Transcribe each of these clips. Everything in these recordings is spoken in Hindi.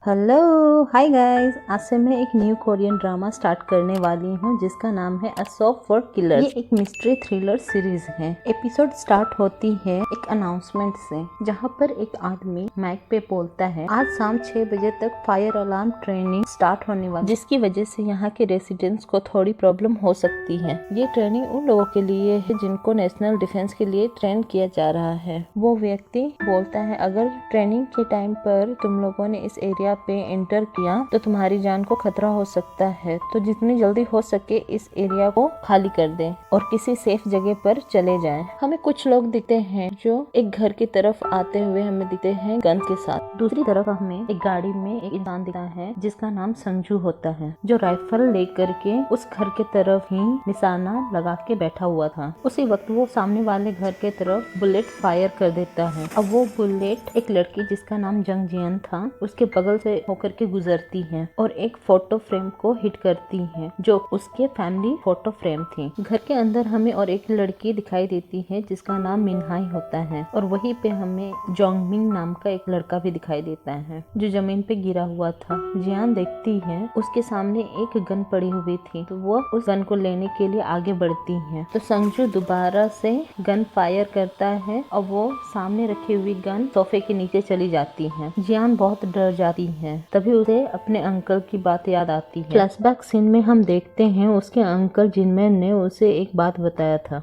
हेलो हाय गाइस, आज से मैं एक न्यू कोरियन ड्रामा स्टार्ट करने वाली हूँ जिसका नाम है अ सॉप फॉर किलर्स। ये एक मिस्ट्री थ्रिलर सीरीज है। एपिसोड स्टार्ट होती है एक अनाउंसमेंट से, जहाँ पर एक आदमी माइक पे बोलता है आज शाम 6 बजे तक फायर अलार्म ट्रेनिंग स्टार्ट होने वाली, जिसकी वजह से यहाँ के रेसिडेंट्स को थोड़ी प्रॉब्लम हो सकती है। ये ट्रेनिंग उन लोगों के लिए है जिनको नेशनल डिफेंस के लिए ट्रेन किया जा रहा है। वो व्यक्ति बोलता है अगर ट्रेनिंग के टाइम पर तुम लोगों ने इस एरिया पे एंटर किया तो तुम्हारी जान को खतरा हो सकता है, तो जितनी जल्दी हो सके इस एरिया को खाली कर दें और किसी सेफ जगह पर चले जाएं। हमें कुछ लोग दिखते हैं जो एक घर की तरफ आते हुए हमें दिखते हैं गन के साथ। दूसरी तरफ हमें एक गाड़ी में एक इंसान दिखता है जिसका नाम संजू होता है, जो राइफल लेकर के उस घर के तरफ ही निशाना लगा के बैठा हुआ था। उसी वक्त वो सामने वाले घर के तरफ बुलेट फायर कर देता है। अब वो बुलेट एक लड़की जिसका नाम जंग जियन था उसके बगल से होकर के गुजरती है और एक फोटो फ्रेम को हिट करती है जो उसके फैमिली फोटो फ्रेम थी। घर के अंदर हमें और एक लड़की दिखाई देती है जिसका नाम मिनहाई होता है और वहीं पे हमें जोंगमिंग नाम का एक लड़का भी दिखाई देता है जो जमीन पे गिरा हुआ था। जियान देखती है उसके सामने एक गन पड़ी हुई थी, तो वो उस गन को लेने के लिए आगे बढ़ती है तो संजू दोबारा से गन फायर करता है और वो सामने रखी हुई गन सोफे के नीचे चली जाती है। जियान बहुत डर जाती है। तभी उसे अपने अंकल की बात याद आती है। फ्लैशबैक सीन में हम देखते हैं उसके अंकल जिनमैन ने उसे एक बात बताया था,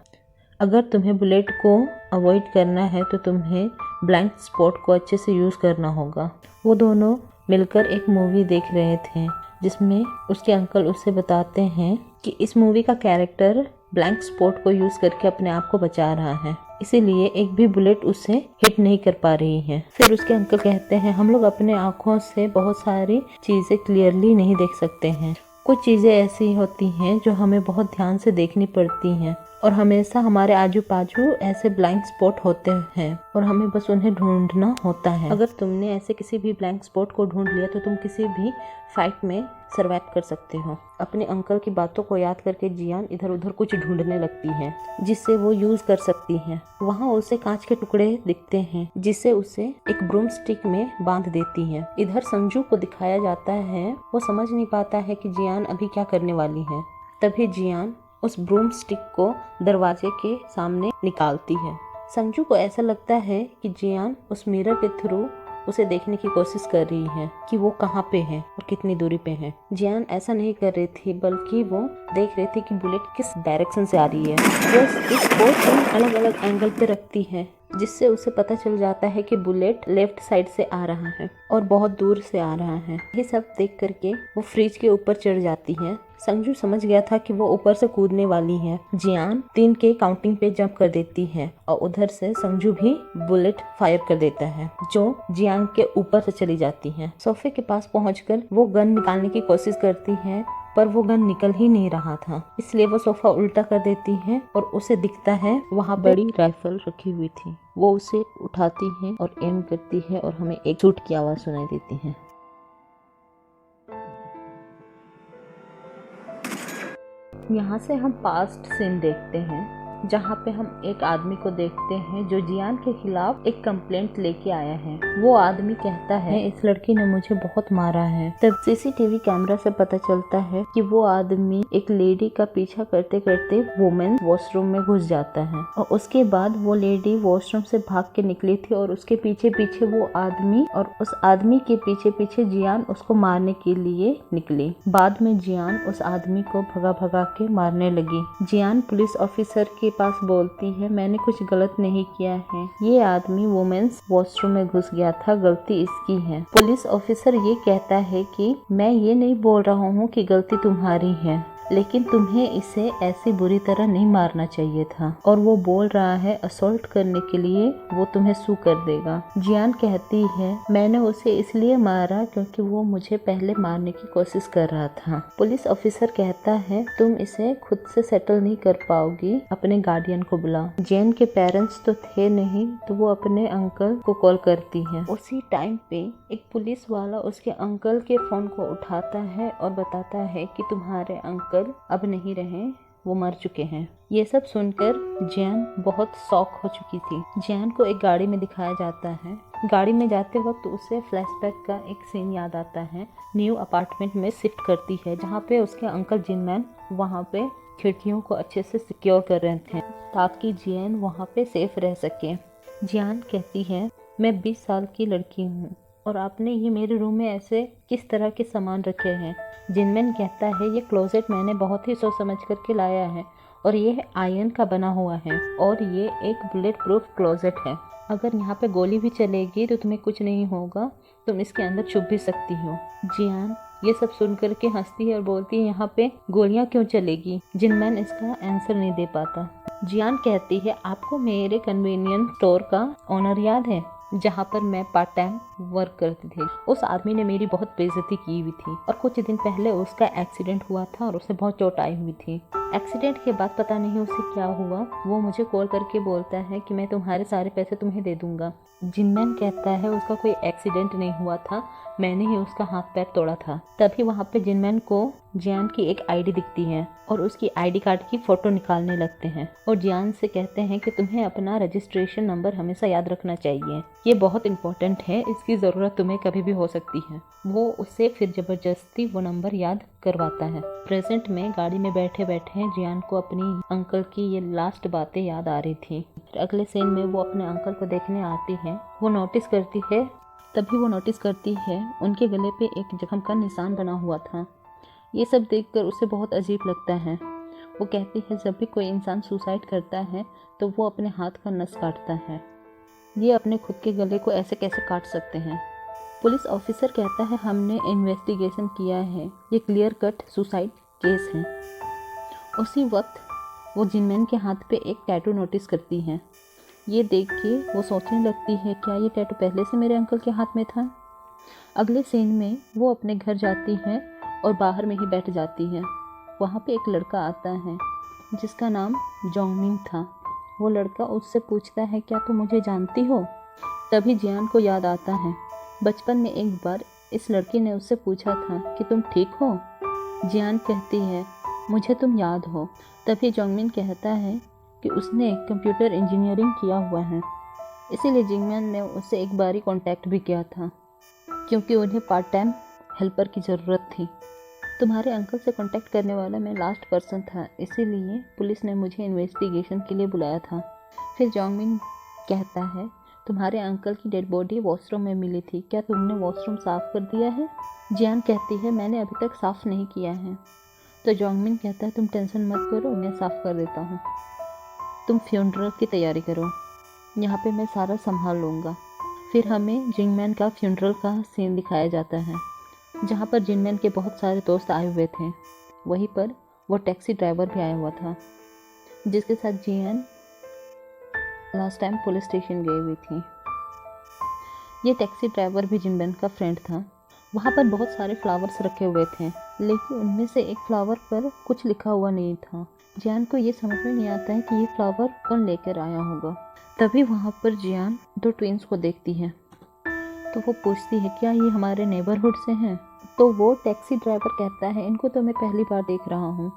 अगर तुम्हें बुलेट को अवॉइड करना है तो तुम्हें ब्लाइंड स्पॉट को अच्छे से यूज करना होगा। वो दोनों मिलकर एक मूवी देख रहे थे जिसमें उसके अंकल उसे बताते हैं कि इस मूवी का कैरेक्टर ब्लैंक स्पॉट को यूज करके अपने आप को बचा रहा है, इसीलिए एक भी बुलेट उससे हिट नहीं कर पा रही है। फिर उसके अंकल कहते हैं हम लोग अपने आँखों से बहुत सारी चीजें क्लियरली नहीं देख सकते हैं, कुछ चीजें ऐसी होती हैं जो हमें बहुत ध्यान से देखनी पड़ती हैं और हमेशा हमारे आजू बाजू ऐसे ब्लाइंड स्पॉट होते हैं और हमें बस उन्हें ढूंढना होता है। अगर तुमने ऐसे किसी भी ब्लैंक स्पॉट को ढूंढ लिया तो तुम किसी भी फाइट में सर्वाइव कर सकते हो। अपने अंकल की बातों को याद करके जियान इधर उधर कुछ ढूंढने लगती है जिससे वो यूज कर सकती है। वहाँ उसे कांच के टुकड़े दिखते हैं जिससे उसे एक ब्रूम स्टिक में बांध देती है। इधर संजू को दिखाया जाता है, वो समझ नहीं पाता है कि जियान अभी क्या करने वाली है। तभी जियान उस ब्रूम स्टिक को दरवाजे के सामने निकालती है। संजू को ऐसा लगता है कि जियान उस मिरर के थ्रू उसे देखने की कोशिश कर रही है कि वो कहाँ पे है और कितनी दूरी पे है। जियान ऐसा नहीं कर रही थी, बल्कि वो देख रही थी कि बुलेट किस डायरेक्शन से आ रही है। वो स्टिक को अलग अलग एंगल पे रखती है जिससे उसे पता चल जाता है कि बुलेट लेफ्ट साइड से आ रहा है और बहुत दूर से आ रहा है। ये सब देख करके वो फ्रिज के ऊपर चढ़ जाती है। संजू समझ गया था कि वो ऊपर से कूदने वाली है। जियान 3 के काउंटिंग पे जंप कर देती है और उधर से संजू भी बुलेट फायर कर देता है जो जियान के ऊपर से चली जाती है। सोफे के पास पहुंचकर वो गन निकालने की कोशिश करती है पर वो गन निकल ही नहीं रहा था, इसलिए वो सोफा उल्टा कर देती है और उसे दिखता है वहाँ बड़ी राइफल रखी हुई थी। वो उसे उठाती है और एम करती है और हमें एक शूट की आवाज सुनाई देती है। यहाँ से हम पास्ट सीन देखते हैं जहाँ पे हम एक आदमी को देखते हैं जो जियान के खिलाफ एक कंप्लेंट लेके आया है। वो आदमी कहता है इस लड़की ने मुझे बहुत मारा है। तब सीसीटीवी कैमरा से पता चलता है कि वो आदमी एक लेडी का पीछा करते करते वुमेन वॉशरूम में घुस जाता है और उसके बाद वो लेडी वॉशरूम से भाग के निकली थी और उसके पीछे पीछे वो आदमी और उस आदमी के पीछे पीछे जियान उसको मारने के लिए निकली। बाद में जियान उस आदमी को भगा भगा के मारने लगी। जियान पुलिस ऑफिसर के पास बोलती है मैंने कुछ गलत नहीं किया है, ये आदमी वुमेन्स वॉशरूम में घुस गया था, गलती इसकी है। पुलिस ऑफिसर ये कहता है कि मैं ये नहीं बोल रहा हूँ कि गलती तुम्हारी है, लेकिन तुम्हें इसे ऐसी बुरी तरह नहीं मारना चाहिए था और वो बोल रहा है असॉल्ट करने के लिए वो तुम्हें सू कर देगा। जियान कहती है मैंने उसे इसलिए मारा क्योंकि वो मुझे पहले मारने की कोशिश कर रहा था। पुलिस ऑफिसर कहता है तुम इसे खुद से सेटल नहीं कर पाओगी, अपने गार्डियन को बुलाओ। जियान के पेरेंट्स तो थे नहीं तो वो अपने अंकल को कॉल करती है। उसी टाइम पे एक पुलिस वाला उसके अंकल के फोन को उठाता है और बताता है कि तुम्हारे अंकल अब नहीं रहे, वो मर चुके हैं। ये सब सुनकर जियान बहुत शॉक हो चुकी थी। जियान को एक गाड़ी में दिखाया जाता है गाड़ी में जाते वक्त उसे फ्लैशबैक का एक सीन याद आता है। न्यू अपार्टमेंट में शिफ्ट करती है जहाँ पे उसके अंकल जिनमैन वहाँ पे खिड़कियों को अच्छे से सिक्योर कर रहे थे ताकि जियान वहाँ पे सेफ रह सके। जियान कहती है, मैं 20 साल की लड़की हूँ और आपने ये मेरे रूम में ऐसे किस तरह के सामान रखे हैं। जिनमैन कहता है, ये क्लोजेट मैंने बहुत ही सोच समझ करके लाया है और ये आयरन का बना हुआ है और ये एक बुलेट प्रूफ क्लोजेट है। अगर यहाँ पे गोली भी चलेगी तो तुम्हें कुछ नहीं होगा, तुम इसके अंदर छुप भी सकती हो। जियान ये सब सुन करके हंसती है और बोलती है, यहाँ पे गोलियाँ क्यों चलेगी। जिनमैन इसका आंसर नहीं दे पाता। जियान कहती है, आपको मेरे कन्वीनियंस स्टोर का ओनर याद है जहाँ पर मैं पार्ट टाइम वर्क करती थी। उस आदमी ने मेरी बहुत बेइज्जती की हुई थी और कुछ दिन पहले उसका एक्सीडेंट हुआ था और उसे बहुत चोट आई हुई थी। एक्सीडेंट के बाद पता नहीं उसे क्या हुआ, वो मुझे कॉल करके बोलता है कि मैं तुम्हारे सारे पैसे तुम्हें दे दूंगा। जिनमैन कहता है, उसका कोई एक्सीडेंट नहीं हुआ था, मैंने ही उसका हाथ पैर तोड़ा था। तभी वहाँ पे जिनमैन को जियान की एक आईडी दिखती है और उसकी आईडी कार्ड की फोटो निकालने लगते हैं और जियान से कहते हैं कि तुम्हें अपना रजिस्ट्रेशन नंबर हमेशा याद रखना चाहिए, ये बहुत इंपॉर्टेंट है, इसकी ज़रूरत तुम्हें कभी भी हो सकती है। वो उससे फिर ज़बरदस्ती वो नंबर याद करवाता है। प्रेजेंट में गाड़ी में बैठे बैठे जियान को अपनी अंकल की ये लास्ट बातें याद आ रही थी। अगले सीन में वो अपने अंकल को देखने आती है। वो नोटिस करती है उनके गले पे एक जख्म का निशान बना हुआ था। ये सब देखकर उसे बहुत अजीब लगता है। वो कहती है, जब भी कोई इंसान सुसाइड करता है तो वो अपने हाथ का नस काटता है, ये अपने खुद के गले को ऐसे कैसे काट सकते हैं। पुलिस ऑफिसर कहता है, हमने इन्वेस्टिगेशन किया है, ये क्लियर कट सुसाइड केस है। उसी वक्त वो जिनमैन के हाथ पे एक टैटू नोटिस करती है। ये देख के वो सोचने लगती है, क्या ये टैटू पहले से मेरे अंकल के हाथ में था। अगले सीन में वो अपने घर जाती है और बाहर में ही बैठ जाती है। वहाँ पे एक लड़का आता है जिसका नाम जोंगमिन था। वो लड़का उससे पूछता है, क्या तुम मुझे जानती हो। तभी जियान को याद आता है, बचपन में एक बार इस लड़की ने उससे पूछा था कि तुम ठीक हो। जियान कहती है, मुझे तुम याद हो। तभी जोंगमिन कहता है कि उसने कंप्यूटर इंजीनियरिंग किया हुआ है, इसीलिए जिनमैन ने उससे एक बार ही कॉन्टैक्ट भी किया था क्योंकि उन्हें पार्ट टाइम हेल्पर की ज़रूरत थी। तुम्हारे अंकल से कांटेक्ट करने वाला मैं लास्ट पर्सन था, इसीलिए पुलिस ने मुझे इन्वेस्टिगेशन के लिए बुलाया था। फिर जोंगमिन कहता है, तुम्हारे अंकल की डेड बॉडी वॉशरूम में मिली थी, क्या तुमने वॉशरूम साफ़ कर दिया है। जियान कहती है, मैंने अभी तक साफ़ नहीं किया है। तो जोंगमिन कहता है, तुम टेंशन मत करो, मैं साफ़ कर देता हूँ, तुम फ्यूनरल की तैयारी करो, यहाँ पे मैं सारा संभाल लूँगा। फिर हमें जिनमैन का फ्यूनरल का सीन दिखाया जाता है जहाँ पर जिनमैन के बहुत सारे दोस्त आए हुए थे। वहीं पर वो टैक्सी ड्राइवर भी आया हुआ था जिसके साथ जियान लास्ट टाइम पुलिस स्टेशन गई हुई थी। ये टैक्सी ड्राइवर भी जिनमैन का फ्रेंड था। वहाँ पर बहुत सारे फ्लावर्स रखे हुए थे लेकिन उनमें से एक फ्लावर पर कुछ लिखा हुआ नहीं था। जियान को ये समझ में नहीं आता है कि ये फ्लावर कौन लेकर आया होगा। तभी वहाँ पर जियान 2 ट्विंस को देखती है तो वो पूछती है, क्या ये हमारे नेबरहुड से हैं। तो वो टैक्सी ड्राइवर कहता है, इनको तो मैं पहली बार देख रहा हूँ।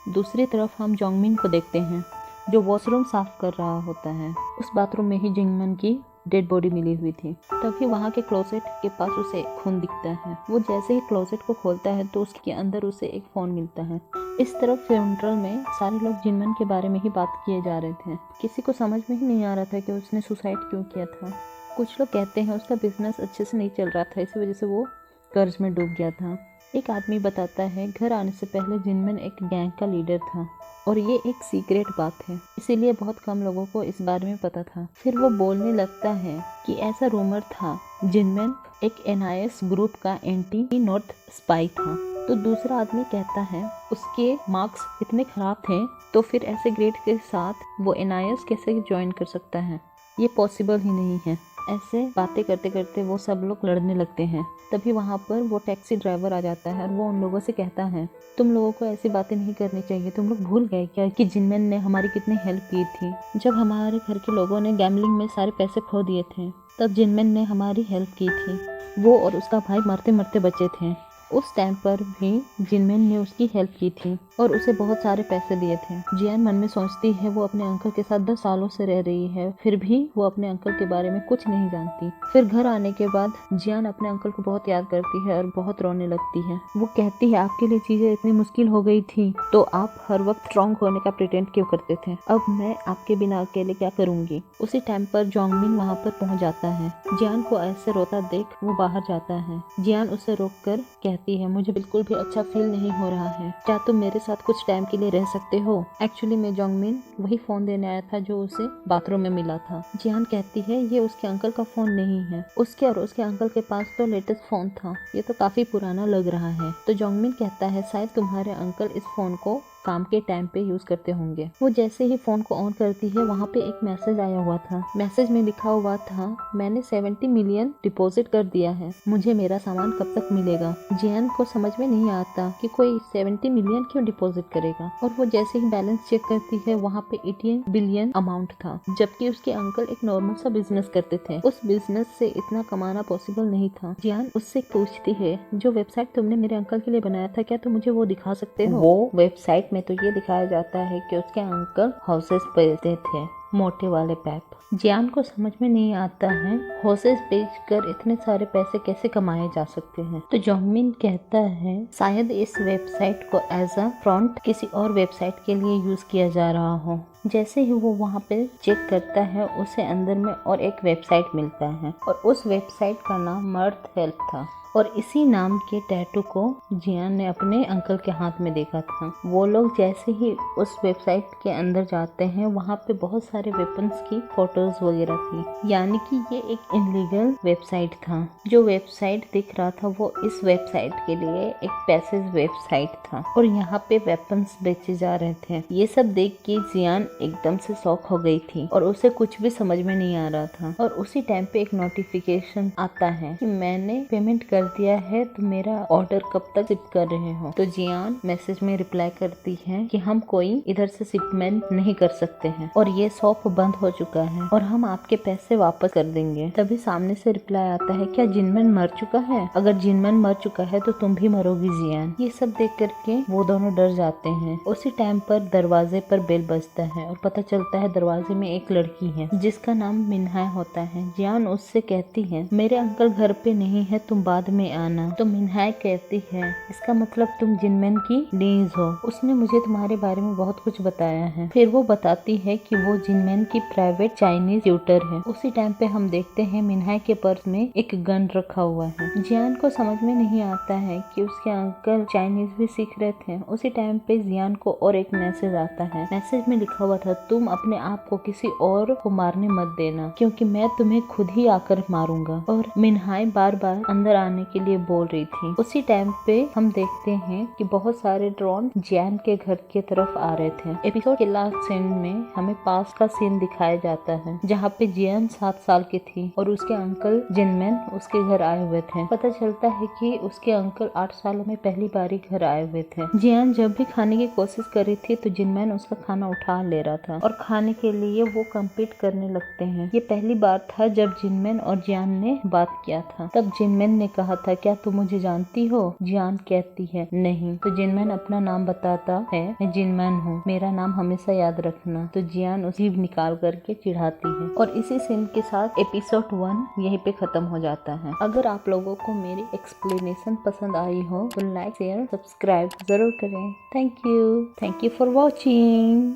दूसरी तरफ हम जोंगमिन को देखते हैं जो वॉशरूम साफ कर रहा होता है। उस बाथरूम में ही जिनमैन की डेड बॉडी मिली हुई थी। तभी वहाँ के क्लोजेट के पास उसे खून दिखता है। वो जैसे ही क्लोजेट को खोलता है तो उसके अंदर उसे एक फ़ोन मिलता है। इस तरफ फ्यूनरल में सारे लोग जिनमैन के बारे में ही बात किए जा रहे थे। किसी को समझ में ही नहीं आ रहा था कि उसने सुसाइड क्यों किया था। कुछ लोग कहते हैं उसका बिजनेस अच्छे से नहीं चल रहा था, इसी वजह से वो कर्ज में डूब गया था। एक आदमी बताता है, घर आने से पहले जिनमैन एक गैंग का लीडर था और ये एक सीक्रेट बात है, इसीलिए बहुत कम लोगों को इस बारे में पता था। फिर वो बोलने लगता है कि ऐसा रूमर था जिनमैन एक NIS ग्रुप का एंटी नॉर्थ स्पाई था। तो दूसरा आदमी कहता है उसके मार्क्स इतने खराब थे तो फिर ऐसे ग्रेड के साथ वो NIS कैसे ज्वाइन कर सकता है, ये पॉसिबल ही नहीं है। ऐसे बातें करते करते वो सब लोग लड़ने लगते हैं। तभी वहाँ पर वो टैक्सी ड्राइवर आ जाता है और वो उन लोगों से कहता है, तुम लोगों को ऐसी बातें नहीं करनी चाहिए। तुम लोग भूल गए क्या कि जिनमैन ने हमारी कितनी हेल्प की थी। जब हमारे घर के लोगों ने गैम्बलिंग में सारे पैसे खो दिए थे तब जिनमैन ने हमारी हेल्प की थी। वो और उसका भाई मरते मरते बचे थे। उस टाइम पर भी जिनमैन ने उसकी हेल्प की थी। और उसे बहुत सारे पैसे दिए थे। जियान मन में सोचती है वो अपने अंकल के साथ 10 सालों से रह रही है, फिर भी वो अपने अंकल के बारे में कुछ नहीं जानती। फिर घर आने के बाद जियान अपने अंकल को बहुत याद करती है और बहुत रोने लगती है। वो कहती है आपके लिए चीजें इतनी मुश्किल हो गई थी तो आप हर वक्त स्ट्रॉन्ग होने का प्रिटेंड क्यों करते थे? अब मैं आपके बिना अकेले क्या करूंगी? उसी टाइम पर जोंगमिन वहाँ पर पहुँच जाता है। जियान को ऐसे रोता देख वो बाहर जाता है। जियान उसे रोककर कहती है मुझे बिल्कुल भी अच्छा फील नहीं हो रहा है, क्या तुम मेरे साथ कुछ टाइम के लिए रह सकते हो? एक्चुअली मैं जोंगमिन वही फोन देने आया था जो उसे बाथरूम में मिला था। जियान कहती है ये उसके अंकल का फोन नहीं है, उसके और उसके अंकल के पास तो लेटेस्ट फोन था, ये तो काफी पुराना लग रहा है। तो जोंगमिन कहता है शायद तुम्हारे अंकल इस फोन को काम के टाइम पे यूज करते होंगे। वो जैसे ही फोन को ऑन करती है वहाँ पे एक मैसेज आया हुआ था। मैसेज में लिखा हुआ था मैंने 70 मिलियन डिपॉजिट कर दिया है, मुझे मेरा सामान कब तक मिलेगा? जियान को समझ में नहीं आता कि कोई 70 मिलियन क्यों डिपॉजिट करेगा, और वो जैसे ही बैलेंस चेक करती है वहाँ पे 18 बिलियन अमाउंट था, जबकि उसके अंकल एक नॉर्मल सा बिजनेस करते थे। उस बिजनेस से इतना कमाना पॉसिबल नहीं था। जियान उससे पूछती है जो वेबसाइट तुमने मेरे अंकल के लिए बनाया था क्या तुम मुझे वो दिखा सकते हो? वो वेबसाइट में तो ये दिखाया जाता है कि उसके अंकल हाउसेस बेचते थे, मोटे वाले पैप। जियान को समझ में नहीं आता है हाउसेस बेचकर इतने सारे पैसे कैसे कमाए जा सकते हैं। तो जोंगमिन कहता है शायद इस वेबसाइट को एज अ फ्रंट किसी और वेबसाइट के लिए यूज किया जा रहा हो। जैसे ही वो वहाँ पे चेक करता है उसे अंदर में और एक वेबसाइट मिलता है और उस वेबसाइट का नाम मर्थ हेल्प था और इसी नाम के टैटू को जियान ने अपने अंकल के हाथ में देखा था। वो लोग जैसे ही उस वेबसाइट के अंदर जाते हैं वहाँ पे बहुत सारे वेपन्स की फोटोज वगैरह थी, यानी कि ये एक इनलीगल वेबसाइट था। जो वेबसाइट दिख रहा था वो इस वेबसाइट के लिए एक पैसेज वेबसाइट था और यहाँ पे वेपन्स बेचे जा रहे थे। ये सब देख के जियान एकदम से शॉक हो गई थी और उसे कुछ भी समझ में नहीं आ रहा था। और उसी टाइम पे एक नोटिफिकेशन आता है कि मैंने पेमेंट कर दिया है तो मेरा ऑर्डर कब तक शिप कर रहे हो? तो जियान मैसेज में रिप्लाई करती है कि हम कोई इधर से शिपमेंट नहीं कर सकते हैं और ये शॉप बंद हो चुका है और हम आपके पैसे वापस कर देंगे। तभी सामने से रिप्लाई आता है क्या जिनमैन मर चुका है? अगर जिनमैन मर चुका है तो तुम भी मरोगी जियान। ये सब देख करके वो दोनों डर जाते हैं। उसी टाइम पर दरवाजे पर बेल बजता है और पता चलता है दरवाजे में एक लड़की है जिसका नाम मिन्हाय होता है। जियान उससे कहती है मेरे अंकल घर पे नहीं है, तुम बाद में आना। तो मिन्हाय कहती है इसका मतलब तुम जिनमैन की नीज हो, उसने मुझे तुम्हारे बारे में बहुत कुछ बताया है। फिर वो बताती है कि वो जिनमैन की प्राइवेट चाइनीज ट्यूटर है। उसी टाइम पे हम देखते हैं मिन्हाय के पर्स में एक गन रखा हुआ है। जियान को समझ में नहीं आता है कि उसके अंकल चाइनीज भी सीख रहे थे। उसी टाइम पे जियान को और एक मैसेज आता है। मैसेज में लिखा हुआ था तुम अपने आप को किसी और को मारने मत देना क्योंकि मैं तुम्हें खुद ही आकर मारूंगा। और मिन्हाय बार बार अंदर आने के लिए बोल रही थी। उसी टाइम पे हम देखते हैं कि बहुत सारे ड्रोन जियान के घर की तरफ आ रहे थे। एपिसोड के लास्ट सीन में हमें पास का सीन दिखाया जाता है जहाँ पे जियान 7 साल की थी और उसके अंकल जिनमैन उसके घर आए हुए थे। पता चलता है कि उसके अंकल 8 सालों में पहली बार ही घर आए हुए थे। जियान जब भी खाने की कोशिश कर रही थी तो जिनमैन उसका खाना उठा ले रहा था और खाने के लिए वो कम्पीट करने लगते हैं। ये पहली बार था जब जिनमैन और जियान ने बात किया था। तब जिनमैन ने कहा था क्या तुम मुझे जानती हो? जियान कहती है नहीं। तो जिनमैन अपना नाम बताता है मैं जिनमैन हूँ, मेरा नाम हमेशा याद रखना। तो जियान उसी निकाल करके चिढ़ाती है और इसी सीन के साथ एपिसोड 1 यहीं पे खत्म हो जाता है। अगर आप लोगों को मेरी एक्सप्लेनेशन पसंद आई हो तो लाइक शेयर सब्सक्राइब जरूर करें। Thank you for watching.